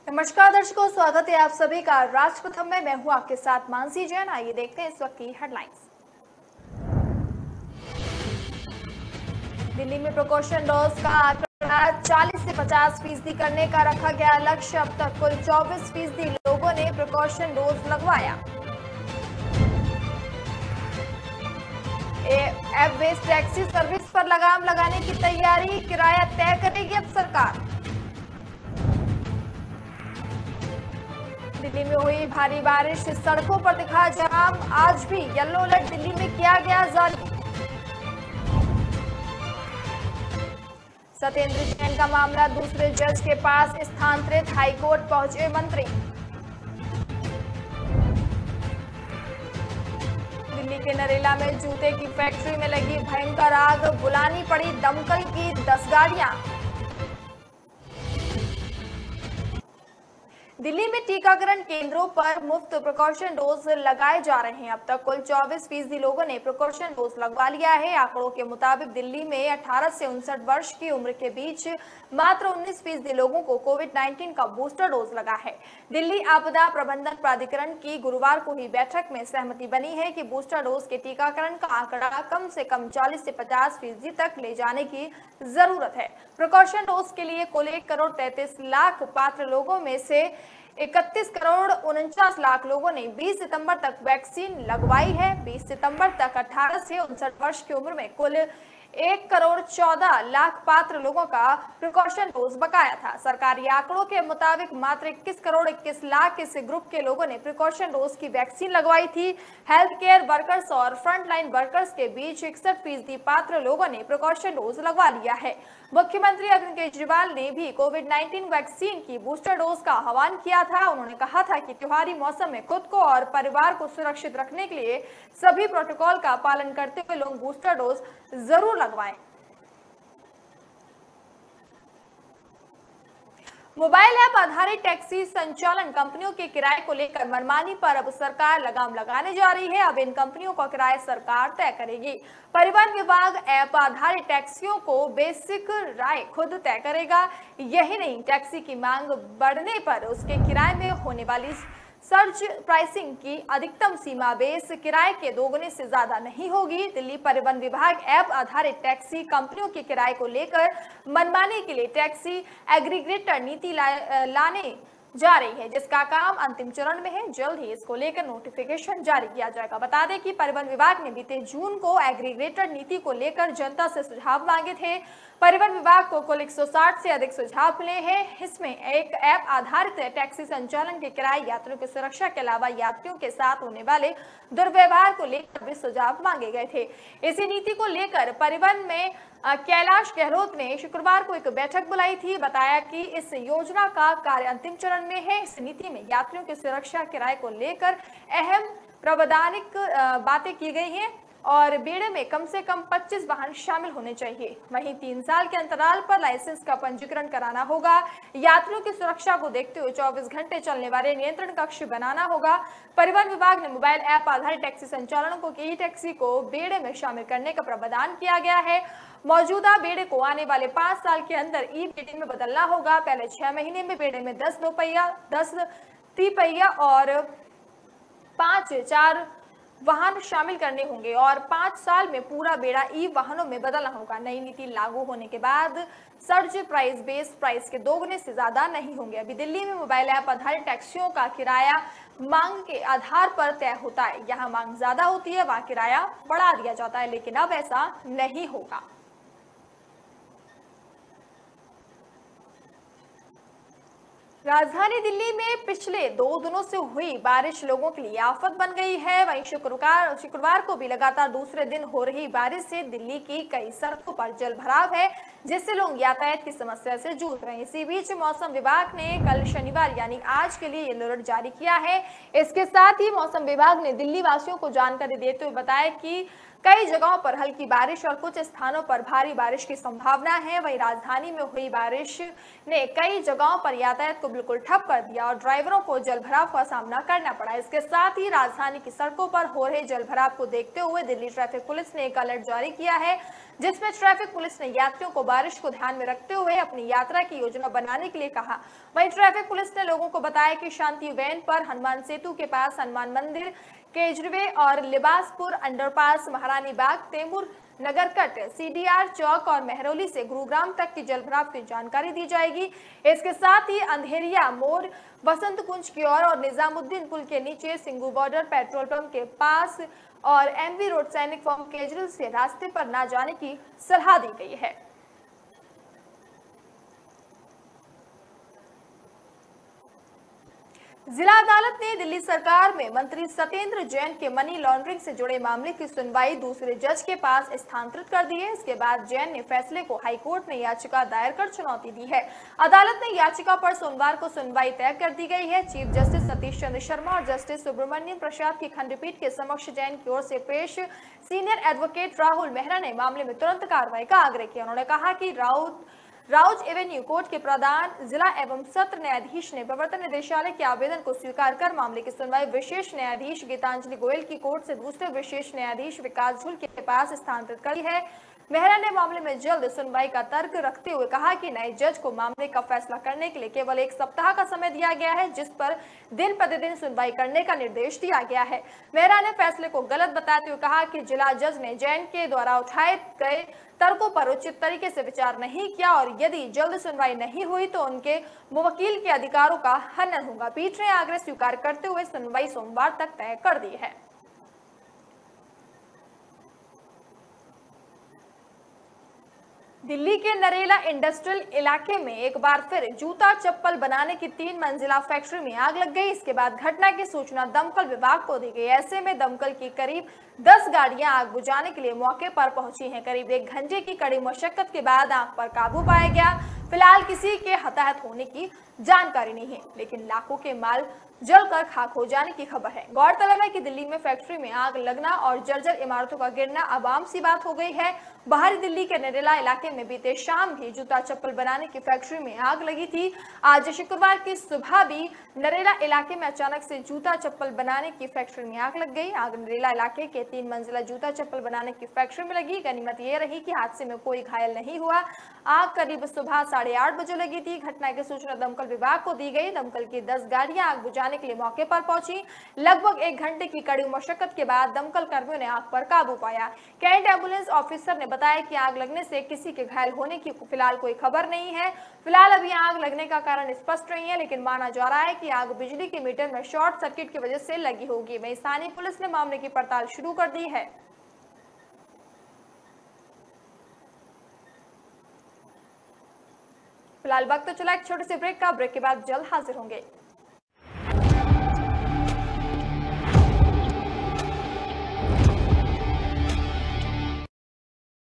नमस्कार दर्शकों, स्वागत है आप सभी का राजप्रथम में। मैं हूं आपके साथ मानसी जैन। आइए देखते हैं इस वक्त की हेडलाइंस। दिल्ली में प्रिकॉशन डोज का आंकड़ा 40 से 50% करने का रखा गया लक्ष्य। अब तक कुल 24% लोगों ने प्रिकॉशन डोज लगवाया। ऐप बेस्ड टैक्सी सर्विस पर लगाम लगाने की तैयारी, किराया तय करेगी अब सरकार। दिल्ली में हुई भारी बारिश, सड़कों पर दिखा जाम। आज भी येलो अलर्ट दिल्ली में किया गया जारी। सत्येंद्र जैन का मामला दूसरे जज के पास स्थानांतरित, हाईकोर्ट पहुंचे मंत्री। दिल्ली के नरेला में जूते की फैक्ट्री में लगी भयंकर आग, बुलानी पड़ी दमकल की 10 गाड़ियां। दिल्ली में टीकाकरण केंद्रों पर मुफ्त प्रिकॉशन डोज लगाए जा रहे हैं। अब तक कुल 24% लोगों ने प्रिकॉशन डोज लगवा लिया है। आंकड़ों के मुताबिक दिल्ली में 18 से 59 वर्ष की उम्र के बीच मात्र 19% लोगों को कोविड-19 का बूस्टर डोज लगा है। दिल्ली आपदा प्रबंधन प्राधिकरण की गुरुवार को हुई बैठक में सहमति बनी है कि बूस्टर डोज के टीकाकरण का आंकड़ा कम से कम 40 से 50% तक ले जाने की जरूरत है। प्रिकॉशन डोज के लिए कुल 1 करोड़ 33 लाख पात्र लोगों में से 31 करोड़ 49 लाख लोगों ने 20 सितंबर तक वैक्सीन लगवाई है। 20 सितंबर तक 18 से 59 वर्ष की उम्र में कुल 1 करोड़ 14 लाख पात्र लोगों का प्रिकॉशन डोज बकाया था। सरकारी आंकड़ों के मुताबिक मात्र 21 करोड़ 21 लाख इस ग्रुप के लोगों ने प्रिकॉशन डोज की वैक्सीन लगवाई थी। हेल्थ केयर वर्कर्स और फ्रंटलाइन वर्कर्स के बीच 61% पात्र लोगों ने प्रिकॉशन डोज लगवा लिया है। मुख्यमंत्री अरविंद केजरीवाल ने भी कोविड-19 वैक्सीन की बूस्टर डोज का आह्वान किया था। उन्होंने कहा था कि त्योहारी मौसम में खुद को और परिवार को सुरक्षित रखने के लिए सभी प्रोटोकॉल का पालन करते हुए लोग बूस्टर डोज जरूर लगवाएं। मोबाइल ऐप आधारित टैक्सी संचालन कंपनियों के किराए को लेकर मनमानी पर अब सरकार लगाम लगाने जा रही है। अब इन कंपनियों का किराया सरकार तय करेगी। परिवहन विभाग ऐप आधारित टैक्सियों को बेसिक राय खुद तय करेगा। यही नहीं, टैक्सी की मांग बढ़ने पर उसके किराए में होने वाली सर्ज प्राइसिंग की अधिकतम सीमा बेस किराए के दोगुने से ज्यादा नहीं होगी। दिल्ली परिवहन विभाग ऐप आधारित टैक्सी कंपनियों के किराए को लेकर मनमानी के लिए टैक्सी एग्रीगेटर नीति लाने जा रही है, जिसका काम अंतिम चरण में है। जल्द ही इसको लेकर नोटिफिकेशन जारी किया जाएगा। बता दें कि परिवहन विभाग ने बीते जून को एग्रीगेटर नीति को लेकर जनता से सुझाव मांगे थे। परिवहन विभाग को कुल 160 से अधिक सुझाव मिले हैं। इसमें एक ऐप आधारित टैक्सी संचालन के किराए, यात्रियों की सुरक्षा के अलावा यात्रियों के साथ होने वाले दुर्व्यवहार को लेकर भी सुझाव मांगे गए थे। इसी नीति को लेकर परिवहन में कैलाश गहलोत ने शुक्रवार को एक बैठक बुलाई थी। बताया कि इस योजना का कार्य अंतिम चरण में है। इस नीति में यात्रियों की सुरक्षा, किराए को लेकर अहम प्रावधानिक बातें की गई हैं और बेड़े में कम से कम 25 वाहन शामिल होने चाहिए। वहीं 3 साल के अंतराल पर लाइसेंस का पंजीकरण कराना होगा। यात्रियों की सुरक्षा को देखते हुए 24 घंटे चलने वाले नियंत्रण कक्ष बनाना होगा। परिवहन विभाग ने मोबाइल ऐप आधारित टैक्सी संचालनों को ई टैक्सी को बेड़े में शामिल करने का प्रावधान किया गया है। मौजूदा बेड़े को आने वाले 5 साल के अंदर ई बेड़े में बदलना होगा। पहले 6 महीने में बेड़े में 10 दोपहिया, 10 तिपहिया और 5-4 वाहन शामिल करने होंगे और 5 साल में पूरा बेड़ा ई वाहनों में बदलना होगा। नई नीति लागू होने के बाद सर्ज प्राइस बेस प्राइस के दोगुने से ज्यादा नहीं होंगे। अभी दिल्ली में मोबाइल ऐप आधारित टैक्सियों का किराया मांग के आधार पर तय होता है। यहाँ मांग ज्यादा होती है, वहाँ किराया बढ़ा दिया जाता है, लेकिन अब ऐसा नहीं होगा। राजधानी दिल्ली में पिछले 2 दिनों से हुई बारिश लोगों के लिए आफत बन गई है। वहीं शुक्रवार को भी लगातार दूसरे दिन हो रही बारिश से दिल्ली की कई सड़कों पर जल भराव है, जिससे लोग यातायात की समस्या से जूझ रहे हैं। इसी बीच मौसम विभाग ने कल शनिवार यानी आज के लिए येलो अलर्ट जारी किया है। इसके साथ ही मौसम विभाग ने दिल्ली वासियों को जानकारी देते हुए बताया कि कई जगहों पर हल्की बारिश और कुछ स्थानों पर भारी बारिश की संभावना है। वहीं राजधानी में हुई बारिश ने कई जगहों पर यातायात को बिल्कुल ठप कर दिया और ड्राइवरों को जलभराव का सामना करना पड़ा। इसके साथ ही राजधानी की सड़कों पर हो रहे जलभराव को देखते हुए दिल्ली ट्रैफिक पुलिस ने एक अलर्ट जारी किया है, जिसमें ट्रैफिक पुलिस ने यात्रियों को बारिश को ध्यान में रखते हुए अपनी यात्रा की योजना बनाने के लिए कहा। वहीं ट्रैफिक पुलिस ने लोगों को बताया कि शांति वैन पर हनुमान सेतु के पास हनुमान मंदिर, केजरीवे और लिबासपुर अंडरपास, महारानी बाग, तैमूर नगरकट, सीडीआर चौक और मेहरौली से गुरुग्राम तक की जलभराव की जानकारी दी जाएगी। इसके साथ ही अंधेरिया मोड़, वसंत कुंज की ओर और निजामुद्दीन पुल के नीचे, सिंगू बॉर्डर, पेट्रोल पंप के पास और एमवी रोड, सैनिक फॉर्म, केजरीवाल से रास्ते पर न जाने की सलाह दी गई है। जिला अदालत ने दिल्ली सरकार में मंत्री सत्येंद्र जैन के मनी लॉन्ड्रिंग से जुड़े मामले की सुनवाई दूसरे जज के पास स्थानांतरित कर दी है। इसके बाद जैन ने फैसले को हाईकोर्ट में याचिका दायर कर चुनौती दी है। अदालत ने याचिका पर सोमवार को सुनवाई तय कर दी गई है। चीफ जस्टिस सतीश चंद्र शर्मा और जस्टिस सुब्रमण्यम प्रसाद की खंडपीठ के समक्ष जैन की ओर से पेश सीनियर एडवोकेट राहुल मेहरा ने मामले में तुरंत कार्रवाई का आग्रह किया। उन्होंने कहा कि राउज एवेन्यू कोर्ट के प्रधान जिला एवं सत्र न्यायाधीश ने प्रवर्तन निदेशालय के आवेदन को स्वीकार कर मामले की सुनवाई विशेष न्यायाधीश गीतांजलि गोयल की कोर्ट से दूसरे विशेष न्यायाधीश विकास झुल के पास स्थानांतरित कर दी है। मेहरा ने मामले में जल्द सुनवाई का तर्क रखते हुए कहा कि नए जज को मामले का फैसला करने के लिए केवल 1 सप्ताह का समय दिया गया है, जिस पर दिन प्रतिदिन सुनवाई करने का निर्देश दिया गया है। मेहरा ने फैसले को गलत बताते हुए कहा कि जिला जज ने जैन के द्वारा उठाए गए तर्कों पर उचित तरीके से विचार नहीं किया और यदि जल्द सुनवाई नहीं हुई तो उनके मुवक्किल के अधिकारों का हनन होगा। पीठ ने आग्रह स्वीकार करते हुए सुनवाई सोमवार तक तय कर दी है। दिल्ली के नरेला इंडस्ट्रियल इलाके में एक बार फिर जूता चप्पल बनाने की 3 मंजिला फैक्ट्री में आग लग गई। इसके बाद घटना की सूचना दमकल विभाग को दी गई। ऐसे में दमकल की करीब 10 गाड़ियां आग बुझाने के लिए मौके पर पहुंची हैं। करीब 1 घंटे की कड़ी मशक्कत के बाद आग पर काबू पाया गया। फिलहाल किसी के हताहत होने की जानकारी नहीं है, लेकिन लाखों के माल जलकर खाक हो जाने की खबर है। गौरतलब है कि दिल्ली में फैक्ट्री में आग लगना और जर्जर इमारतों का गिरना अब आम सी बात हो गई है। बाहरी दिल्ली के नरेला इलाके में बीते शाम भी जूता चप्पल बनाने की फैक्ट्री में आग लगी थी। आज शुक्रवार की सुबह भी नरेला इलाके में अचानक से जूता चप्पल बनाने की फैक्ट्री में आग लग गई। आग नरेला इलाके के 3 मंजिला जूता चप्पल बनाने की फैक्ट्री में लगी। गनीमत ये रही कि हादसे में कोई घायल नहीं हुआ। आग करीब सुबह 8:30 बजे लगी थी। घटना की सूचना दमकल विभाग को दी गई। दमकल की 10 गाड़ियां आग बुझाने के लिए मौके पर पहुंची। लगभग 1 घंटे की कड़ी मशक्कत के बाद दमकल कर्मियों ने आग पर काबू पाया। कैंट एम्बुलेंस ऑफिसर ने बताया कि आग लगने से किसी के घायल होने की फिलहाल कोई खबर नहीं है। फिलहाल अभी आग लगने का कारण स्पष्ट नहीं है, लेकिन माना जा रहा है कि आग बिजली के मीटर में शॉर्ट सर्किट की वजह से लगी होगी। वहीं स्थानीय पुलिस ने मामले की पड़ताल शुरू कर दी है। फिलहाल वक्त तो चला एक छोटे से ब्रेक का। ब्रेक के बाद जल्द हाजिर होंगे।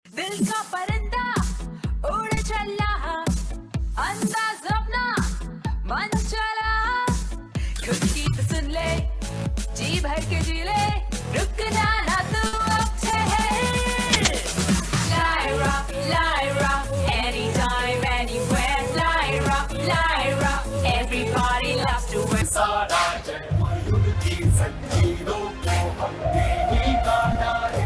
दिल का परिंदा उड़ चला, अंदाज अपना मन चला, खुद की तो सुन ले, जी भर के जी ले, रुक जाना तू अब ठहर। Lyra, anytime, anywhere. Lyra, everybody loves to wear. सारा जयमयूर की जंजीरों को हमने ही काटा है।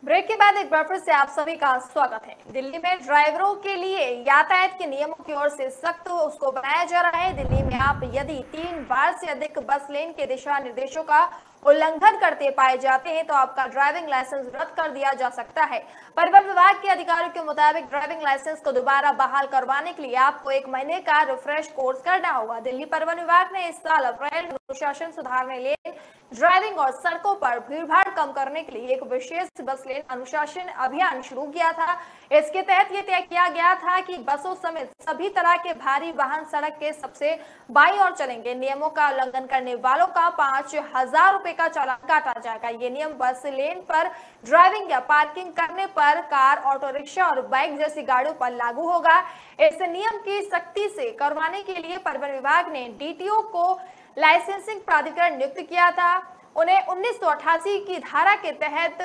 ब्रेक के बाद एक बार फिर से आप सभी का स्वागत है। दिल्ली में ड्राइवरों के लिए यातायात के नियमों की ओर से सख्त उसको बनाया जा रहा है। दिल्ली में आप यदि 3 बार से अधिक बस लेन के दिशा निर्देशों का उल्लंघन करते पाए जाते हैं तो आपका ड्राइविंग लाइसेंस रद्द कर दिया जा सकता है। परिवहन विभाग के अधिकारियों के मुताबिक ड्राइविंग लाइसेंस को दोबारा बहाल करवाने के लिए आपको 1 महीने का रिफ्रेश कोर्स करना होगा। दिल्ली परिवहन विभाग ने इस साल अप्रैल अनुशासन सुधारने लेन ड्राइविंग और सड़कों पर भीड़भाड़ कम करने के लिए एक विशेष बस लेन अनुशासन अभियान शुरू किया था। इसके तहत ये तय किया गया था कि बसों समेत सभी तरह के भारी वाहन सड़क के सबसे बाईं ओर चलेंगे। नियमों का उल्लंघन करने वालों का 5,000 रुपए का चालान काटा जाएगा। ये नियम बस लेन पर ड्राइविंग या पार्किंग करने पर कार, ऑटो रिक्शा और बाइक जैसी गाड़ियों पर लागू होगा। इस नियम की सख्ती से करवाने के लिए परिवहन विभाग ने डीटीओ को लाइसेंसिंग प्राधिकरण नियुक्त किया था। उन्हें 1988 की धारा के तहत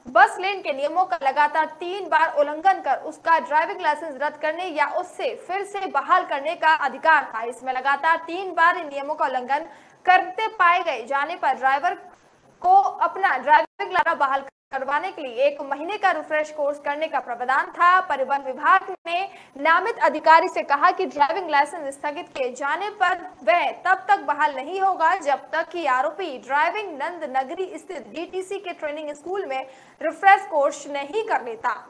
बस लेन के नियमों का लगातार 3 बार उल्लंघन कर उसका ड्राइविंग लाइसेंस रद्द करने या उससे फिर से बहाल करने का अधिकार था। इसमें लगातार 3 बार इन नियमों का उल्लंघन करते पाए गए जाने पर ड्राइवर को अपना ड्राइविंग लाइसेंस बहाल करवाने के लिए 1 महीने का रिफ्रेश कोर्स करने का प्रावधान था। परिवहन विभाग ने नामित अधिकारी से कहा कि ड्राइविंग लाइसेंस स्थगित किए जाने पर वह तब तक बहाल नहीं होगा जब तक कि आरोपी ड्राइविंग नंद नगरी स्थित डीटीसी के ट्रेनिंग स्कूल में रिफ्रेश कोर्स नहीं कर लेता।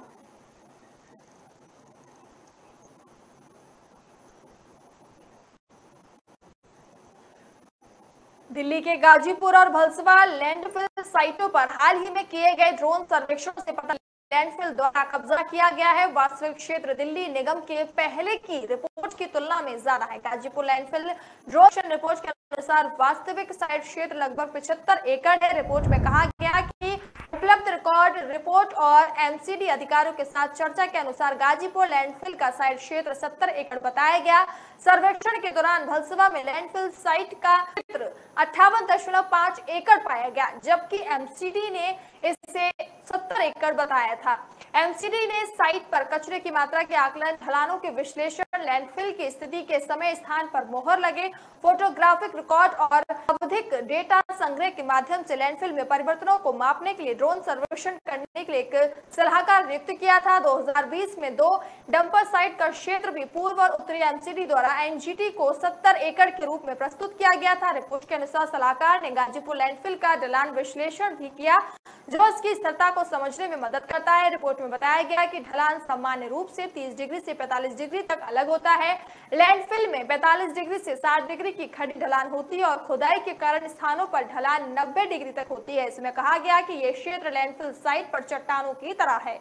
दिल्ली के गाजीपुर और भलसवा लैंडफिल साइटों पर हाल ही में किए गए ड्रोन सर्वेक्षण से पता लैंडफिल द्वारा कब्जा किया गया है। वास्तविक क्षेत्र दिल्ली निगम के पहले की रिपोर्ट की तुलना में ज्यादा है। गाजीपुर लैंडफिल ड्रोन रिपोर्ट के अनुसार वास्तविक साइट क्षेत्र लगभग 75 एकड़ है। रिपोर्ट में कहा गया कि उपलब्ध रिकॉर्ड रिपोर्ट और एमसीडी अधिकारियों के साथ चर्चा के अनुसार गाजीपुर लैंडफिल का साइट क्षेत्र 70 एकड़ बताया गया। सर्वेक्षण के दौरान भलसवा में लैंडफिल साइट का क्षेत्र 58.5 एकड़ पाया गया, जबकि एमसीडी ने इसे 70 एकड़ बताया था। एमसीडी ने साइट पर कचरे की मात्रा के आकलन, ढलानों के विश्लेषण, लैंडफिल की स्थिति के समय स्थान पर मोहर लगे, फोटोग्राफिक रिकॉर्ड और आवधिक डेटा संग्रह के माध्यम से लैंडफिल में परिवर्तनों को मापने के लिए ड्रोन सर्वेक्षण करने के लिए एक सलाहकार नियुक्त किया था। 2020 में 2 डंपर साइट का क्षेत्र भी पूर्व और उत्तरी एमसीडी द्वारा एनजीटी को 70 एकड़ के रूप में प्रस्तुत किया गया था। रिपोर्ट के अनुसार सलाहकार ने गाजीपुर लैंडफिल का ढलान विश्लेषण भी किया, जो इसकी स्थिरता को समझने में मदद करता है। रिपोर्ट में बताया गया कि ढलान सामान्य रूप से 30 डिग्री से 45 डिग्री तक अलग होता है। लैंडफिल में 45 डिग्री से 60 डिग्री की खड़ी ढलान होती है और खुदाई के कारण स्थानों पर ढलान 90 डिग्री तक होती है। इसमें कहा गया कि यह क्षेत्र लैंडफिल साइट पर चट्टानों की तरह है।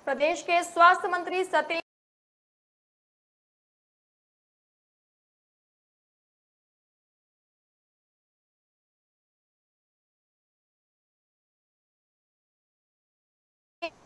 प्रदेश के स्वास्थ्य मंत्री सत्येंद्र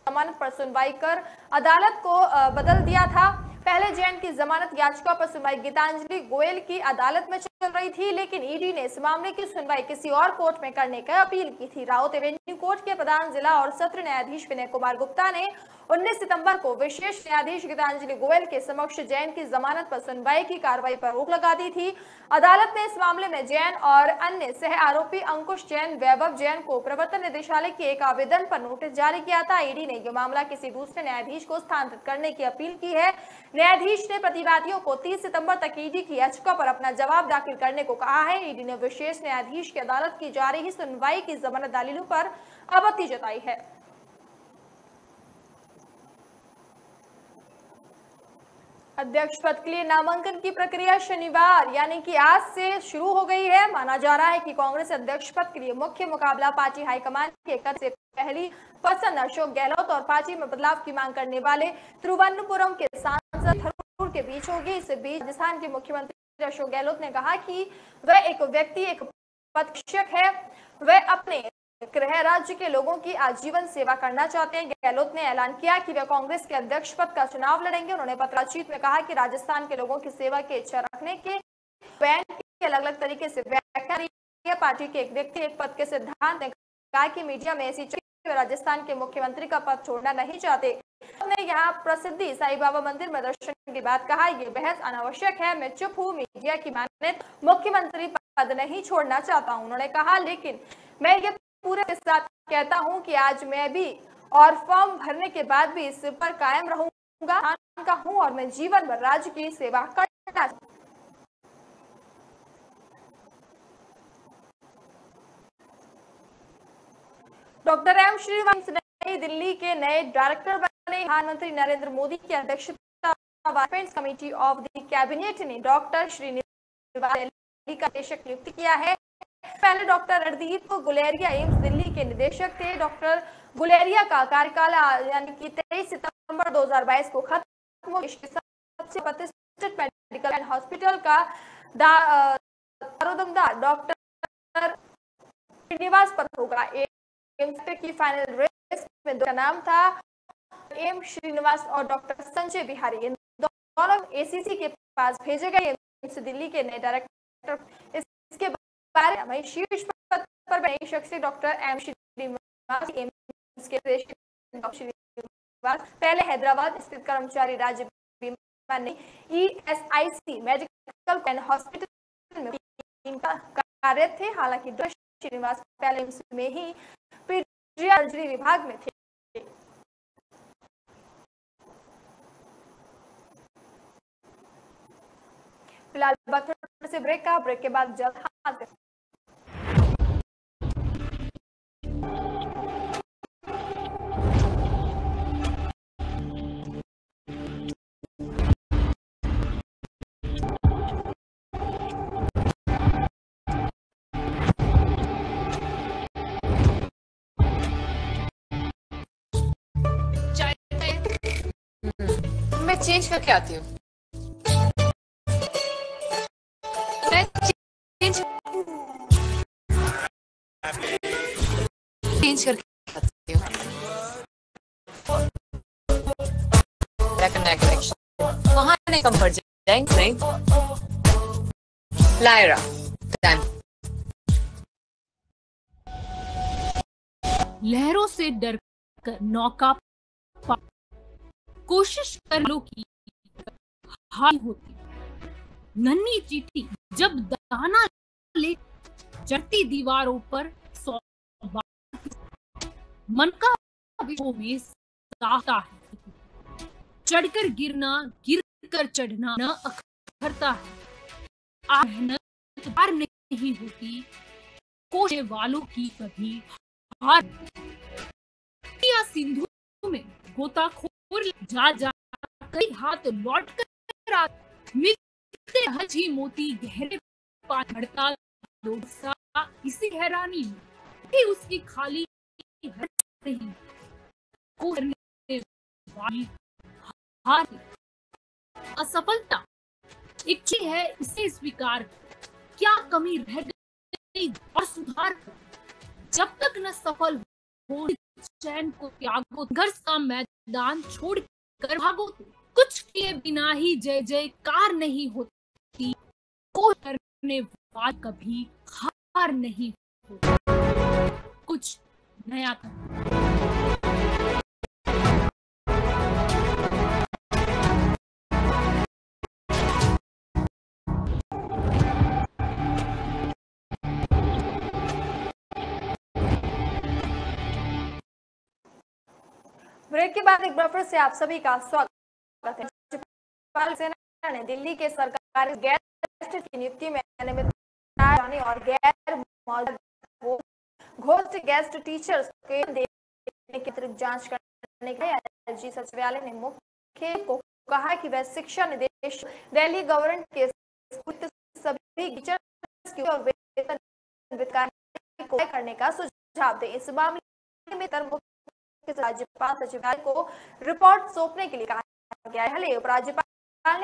जमानत पर सुनवाई कर अदालत को बदल दिया था। पहले जैन की जमानत याचिका पर सुनवाई गीतांजलि गोयल की अदालत में चल रही थी, लेकिन ईडी ने इस मामले की सुनवाई किसी और कोर्ट में करने की अपील की थी। राउत एवेन्यू कोर्ट के प्रधान जिला और सत्र न्यायाधीश विनय कुमार गुप्ता ने 19 सितंबर को विशेष न्यायाधीश गीतांजलि गोयल के समक्ष जैन की जमानत पर सुनवाई की कार्रवाई पर रोक लगा दी थी। अदालत ने इस मामले में जैन और अन्य सह आरोपी अंकुश जैन, वैभव जैन को प्रवर्तन निदेशालय के एक आवेदन पर नोटिस जारी किया था। ईडी ने यह मामला किसी दूसरे न्यायाधीश को स्थानांतरित करने की अपील की है। न्यायाधीश ने प्रतिवादियों को 30 सितंबर तक ईडी की याचिका पर अपना जवाब दाखिल करने को कहा है। ईडी ने विशेष न्यायाधीश की अदालत की जा रही सुनवाई की जमानत दलीलों पर आपत्ति जताई है। अध्यक्ष पद के लिए नामांकन की प्रक्रिया शनिवार यानी कि आज से शुरू हो गई है। माना जा रहा है कि कांग्रेस अध्यक्ष पद के लिए मुख्य मुकाबला पार्टी हाईकमान के कद से पहली पसंद अशोक गहलोत और पार्टी में बदलाव की मांग करने वाले तिरुवनंतपुरम के सांसद थरूर के बीच होगी। इस बीच राजस्थान के मुख्यमंत्री अशोक गहलोत ने कहा कि वह एक व्यक्ति, एक पदक्षक है। वह अपने गृह राज्य के लोगों की आजीवन सेवा करना चाहते हैं। गहलोत ने ऐलान किया कि वे कांग्रेस के अध्यक्ष पद का चुनाव लड़ेंगे। उन्होंने पत्रकारिता में कहा कि राजस्थान के लोगों की सेवा की इच्छा रखने के बयान की अलग अलग तरीके से व्याख्या की है। पार्टी के एक व्यक्ति एक पद के सिद्धांत ने कहा कि मीडिया में ऐसी वे राजस्थान के मुख्यमंत्री का पद छोड़ना नहीं चाहते। उन्होंने यहाँ प्रसिद्धि साईं बाबा मंदिर में दर्शन की बात कहा, ये बहस अनावश्यक है। मैं चुप हूँ, मीडिया की माने मुख्यमंत्री पद नहीं छोड़ना चाहता हूँ। उन्होंने कहा, लेकिन मैं ये पूरे के साथ कहता हूं कि आज मैं भी और फॉर्म भरने के बाद भी इस पर कायम रहूंगा का हूं और मैं जीवन भर राज्य की सेवा करना। डॉक्टर एम श्रीवास्तव नई दिल्ली के नए डायरेक्टर बने। प्रधानमंत्री नरेंद्र मोदी की अध्यक्षता defence committee of the cabinet ने डॉक्टर श्रीनिवास दिल्ली का निदेशक नियुक्त किया है। पहले डॉक्टर रणदीप गुलेरिया एम्स दिल्ली के निदेशक थे। डॉक्टर गुलेरिया का कार्यकाल यानी कि 23 सितंबर 2022 को खत्म हो। देश के सबसे प्रतिष्ठित मेडिकल एंड हॉस्पिटल का दारोमदार डॉक्टर श्रीनिवास पर होगा। एम्स की फाइनल रेस में दो का नाम था, एम श्रीनिवास और डॉक्टर संजय बिहारी। इन दोनों एसीसी के पास भेजे गए। एम्स दिल्ली के नए डायरेक्टर इसके बारे में शीर्ष पद पर बने शख्स डॉक्टर एम श्रीनिवास। एम्स के डॉक्टर श्रीनिवास पहले हैदराबाद स्थित कर्मचारी राज्य बीमा निगम ESIC मेडिकल एंड हॉस्पिटल में कार्यरत थे। हालांकि डॉक्टर श्रीनिवास पहले एम्स में ही सर्जरी विभाग में थे। फिलहाल बात से ब्रेक के बाद जल्द हाजिर। मैं चेंज करके आती हूँ। चेंज करके आती हूँ। वहाँ नहीं कंफर्ट जाएंगे नहीं। लायरा लहरों से डर कर नौका कोशिश कर लो की हाल होती। नन्ही चींटी जब दाना ले चढ़ती दीवारों पर 100 बार मन का विषयों में साहता है। चढ़कर गिरना गिर कर चढ़ना न अखरता है। मेहनत हार नहीं होती, कोशिश वालों की कभी हार। सिंधु में गोताखोर जा जा कई हाथ लौट कर मिलते हजी मोती गहरे पानी हड़ताल इसी हैरानी कि उसकी खाली नहीं को करने वाली हार असफलता इच्छा है, इसे स्वीकार क्या कमी रह गई और सुधार जब तक न सफल हो चैन को त्यागो, घर का मैदान छोड़ कर भागो। कुछ किए बिना ही जय जयकार नहीं होती, कोई करने वाला कभी हार नहीं होती। कुछ नया ब्रेक के बाद एक बार फिर से आप सभी का स्वागत है। राज्यपाल सेना ने दिल्ली के सरकारी गेस्ट की नियुक्ति में जाने और गैर मौजूद घोस्ट गेस्ट टीचर्स के देने की जांच करने के लिए एसजी सचिवालय ने मुख्य को कहा कि वह शिक्षा निदेश दिल्ली गवर्नमेंट के सभी टीचर्स की और वेतन को करने का सुझाव दे। इस मामले में राज्यपाल सचिवालय को रिपोर्ट सौंपने के लिए कहा गया है। उपराज्यपाल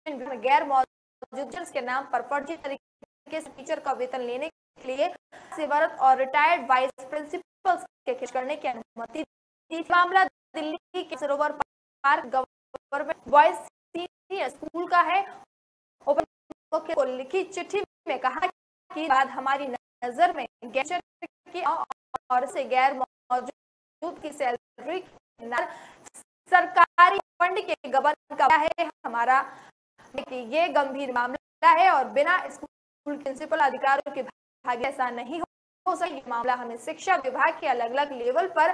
ने गैर मौजूद के नाम पर फर्जी तरीके से टीचर का वेतन लेने के लिए सेवारत और रिटायर्ड वाइस प्रिंसिपल के खिलाफ करने की अनुमति दी। मामला दिल्ली के सरोवर park government boys senior school का है। मुख्य को लिखी चिट्ठी में कहा कि बाद हमारी नजर में की और से गैर मौजूद की सैलरी सरकारी फंड के गबन का है। हमारा ये गंभीर मामला है और बिना स्कूल प्रिंसिपल अधिकारियों के भाग्य ऐसा नहीं हो सकता। ये मामला हमें शिक्षा विभाग के अलग अलग लेवल पर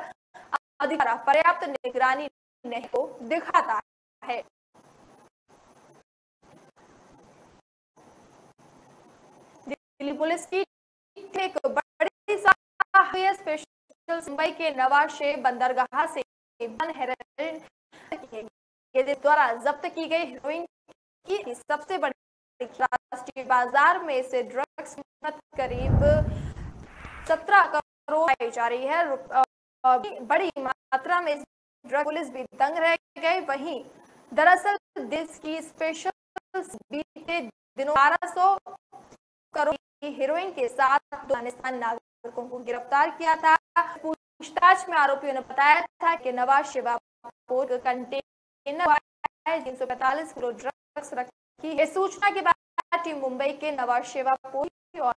अधिकार पर्याप्त निगरानी नहीं को दिखाता है। दिल्ली पुलिस की एक बड़ी स्पेशल मुंबई के नवाशे बंदरगाह से हेरोइन द्वारा जब्त की गई हेरोइन की सबसे बड़ी राष्ट्रीय बाजार में से ड्रग्स कीमत करीब 17 करोड़ पाई जा रही है। बड़ी मात्रा में ड्रग पुलिस भी दंग रह गई। वहीं दरअसल देश की स्पेशल बीते दिनों 1200 करोड़ की हेरोइन के साथ अफगानिस्तान नागरिकों को गिरफ्तार किया था। पूछताछ में आरोपियों ने बताया था कि Nawaz Shivapur container 345 kilo drugs रखी। इस सूचना के बाद टीम मुंबई के नवाज शिवापुर और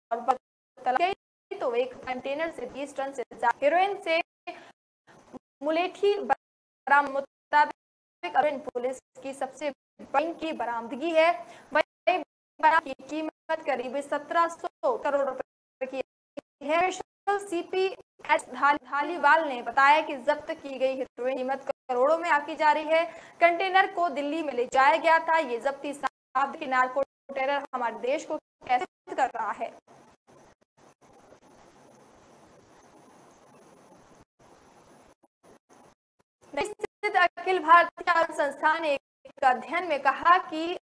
तो एक कंटेनर से 20 टन से ज्यादा हेरोइन से मुलेठी बरामद मुताबिक पुलिस की सबसे बड़ी की बरामदगी है। वही की कीमत करीब 1700 करोड़ रुपए की है। सीपी एस धालीवाल ने बताया कि जब्त की गई हेरोइन कीमत करोड़ों में आकी जा रही है। कंटेनर को दिल्ली में ले जाया गया था। ये जब्ती साबित कि नार्को टेरर हमारे देश को कैसे कर रहा है। अखिल भारतीय आयुर्वेद संस्थान ने एक अध्ययन में कहा कि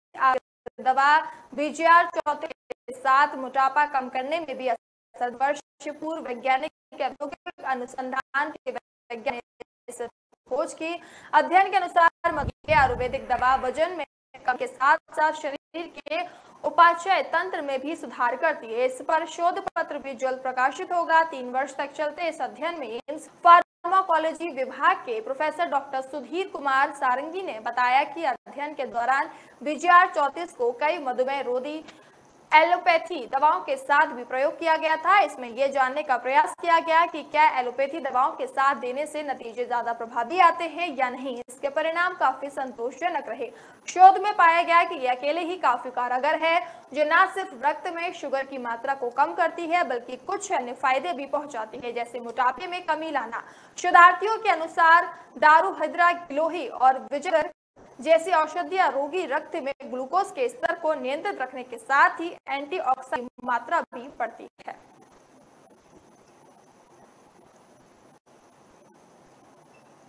दवा बीजीआर 34 के साथ मोटापा कम करने में भी असर। वर्ष पूर्व वैज्ञानिक अनुसंधान के वैज्ञानिक खोज की अध्ययन के अनुसार मधुमेह आयुर्वेदिक दवा वजन में कम के साथ साथ शरीर के उपाचय तंत्र में भी सुधार करती है। इस पर शोध पत्र भी जल्द प्रकाशित होगा। 3 वर्ष तक चलते इस अध्ययन में एम्स फार्माकोलॉजी विभाग के प्रोफेसर डॉक्टर सुधीर कुमार सारंगी ने बताया कि अध्ययन के दौरान बीजीआर 34 को कई मधुमेह रोधी एलोपैथी दवाओं के साथ भी प्रयोग किया गया था। इसमें यह जानने का प्रयास किया गया कि क्या एलोपैथी दवाओं के साथ देने से नतीजे ज्यादा प्रभावी आते हैं या नहीं। इसके परिणाम काफी संतोषजनक रहे। शोध में पाया गया कि यह अकेले ही काफी कारगर है, जो न सिर्फ रक्त में शुगर की मात्रा को कम करती है बल्कि कुछ अन्य फायदे भी पहुंचाती है, जैसे मोटापे में कमी लाना। शोधार्थियों के अनुसार दारू, हिद्रा, गिलोही और विजगर जैसी औषधियां रोगी रक्त में ग्लूकोज के स्तर को नियंत्रित रखने के साथ ही एंटीऑक्सीडेंट की मात्रा भी बढ़ती है।